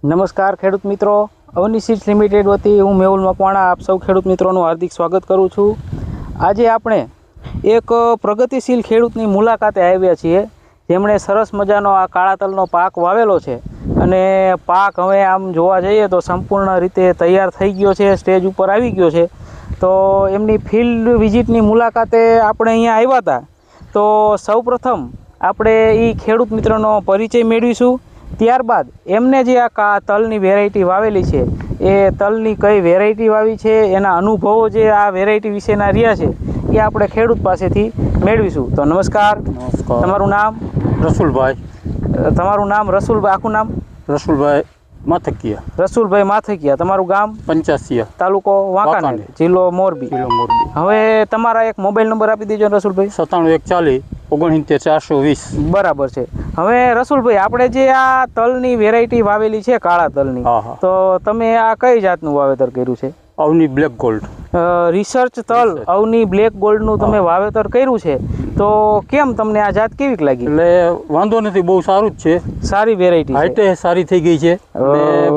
નમસ્કાર ખેડૂત મિત્રો, અવની સીડ્સ લિમિટેડ વતી હું મેહુલ મકવાણા આપ સૌ ખેડૂત મિત્રોનું હાર્દિક સ્વાગત કરું છું। આજે આપણે એક પ્રગતિશીલ ખેડૂતની મુલાકાતે આવ્યા છીએ, જેમણે સરસ મજાનો આ કાળા તલનો પાક વાવેલો છે અને પાક હવે આમ જોવા જઈએ તો સંપૂર્ણ રીતે તૈયાર થઈ ગયો છે, સ્ટેજ ઉપર આવી ગયો છે। તો એમની ફિલ્ડ વિઝિટની મુલાકાતે આપણે અહીંયા આવ્યા હતા। તો સૌપ્રથમ આપણે એ ખેડૂત મિત્રનો પરિચય મેળવીશું, ત્યારબાદ એમને જે આ તલની વેરાયટી વાવેલી છે એ તલની કઈ વેરાયટી વાવી છે, એના અનુભવો જે આ વેરાયટી વિશેના રહ્યા છે એ આપણે ખેડૂત પાસેથી મેળવીશું। તો નમસ્કાર, તમારું નામ? રસુલભાઈ। તમારું નામ રસુલભાઈ, આખું નામ? રસુલભાઈ માથકિયા। રસુલભાઈ માથકિયા। તમારું ગામ? પંચાસિયા, તાલુકો વાંકાનેર, જિલ્લો મોરબી। હવે તમારા એક મોબાઈલ નંબર આપી દેજો રસુલભાઈ। 97 140 69 420। બરાબર છે। હવે રસુલભાઈ, આપણે જે આ તલની વેરાયટી વાવેલી છે કાળા તલની, તો તમે આ કઈ જાતનું વાવેતર કર્યું છે? અવની બ્લેક ગોલ્ડ રિસર્ચ તલ અવની બ્લેક ગોલ્ડનું તમે વાવેતર કર્યું છે, તો કેમ તમને આ જાત કેવી લાગી? એટલે વાંધો નથી, બહુ સારું જ છે, સારી વેરાયટી છે, હાઈટે સારી થઈ ગઈ છે,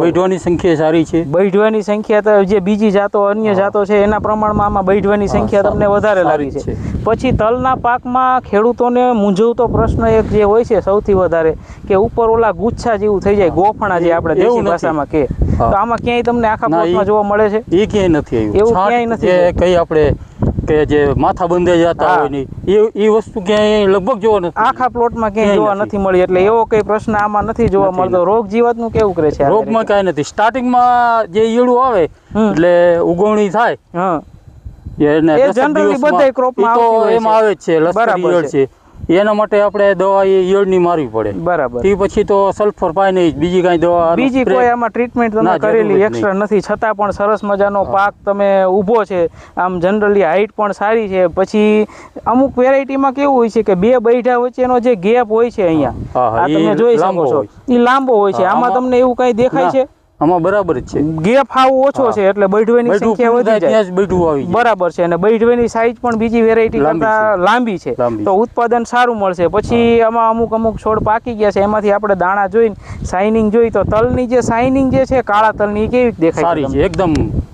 બૈઠવાની સંખ્યા સારી છે। બૈઠવાની સંખ્યા તો જે બીજી જાતો અન્ય જાતો છે એના પ્રમાણમાં આમાં બૈઠવાની સંખ્યા તમને વધારે લાગી છે। પછી તલના પાકમાં ખેડૂતોને મૂંઝવતો પ્રશ્ન એક જે હોય છે સૌથી વધારે, કે ઉપર ઓલા ગુચ્છા જેવું થઈ જાય, ગોફણા જે આપણે દેશી ભાષામાં કહે, તો આમાં ક્યાંય તમને આખા પ્લોટમાં જોવા મળે છે? એ ક્યાંય નથી આવ્યું, એવું ક્યાંય નથી। કઈ આપણે કે જે માથા બંધાઈ જતા હોય ને એ વસ્તુ ક્યાંય લગભગ જોવા નથી, આખા પ્લોટમાં ક્યાંય જોવા નથી મળી, એટલે એવો કઈ પ્રશ્ન આમાં નથી જોવા મળતો। રોગ જીવાતનું કેવું કરે છે? રોગમાં કાંઈ નથી, સ્ટાર્ટિંગમાં જે ઈયળું આવે એટલે ઉગવણી થાય, જનરલી બધા ક્રોપમાં એમાં આવે જ છે, લશ્કરી ઈયળ છે, એના માટે આપણે દવા ઈયળની મારવી પડે। બરાબર। તે પછી તો સલ્ફર પાય નહીં, બીજી કાંઈ દવા, બીજી કોઈ આમાં ટ્રીટમેન્ટ તમે કરેલી એક્સ્ટ્રા નથી, છતાં પણ સરસ મજાનો પાક તમે ઊભો છે, આમ જનરલી હાઈટ પણ સારી છે। પછી અમુક વેરાયટીમાં કેવું હોય છે કે બે બૈઠા વચ્ચેનો જે ગેપ હોય છે અહીંયા, આ તમે જોઈ શકો છો, એ લાંબો હોય છે। આમાં તમને એવું કઈ દેખાય છે? આમાં બરાબર જ છે, ગેપ હાવ ઓછો છે, એટલે બૈઠવાની સંખ્યા વધી જાય। બરાબર છે, અને બૈઠવાની સાઈઝ પણ બીજી વેરાયટી કરતા લાંબી છે, તો ઉત્પાદન સારું મળશે। પછી આમાં અમુક છોડ પાકી ગયા છે, એમાંથી આપણે દાણા જોઈને શાઇનિંગ જોઈ, તો તલની જે શાઇનિંગ જે છે કાળા તલની કેવી દેખાય છે?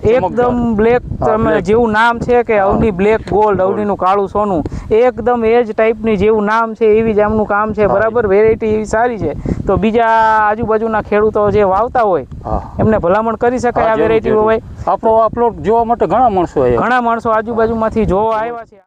એકદમ બ્લેક, તમે જેવું નામ છે કે અવની બ્લેક ગોલ્ડ, અવનીનું કાળું સોનું, એકદમ એ જ ટાઈપની જેવું નામ છે એવી જ આમનું કામ છે, બરાબર। વેરાયટી એવી સારી છે, તો બીજા આજુબાજુના ખેડૂતો જે વાવતા હોય એમને ભલામણ કરી શકાય આ વેરાયટી હોય? આપણો પ્લોટ જોવા માટે ઘણા માણસો આજુબાજુમાંથી જોવા આવ્યા છે।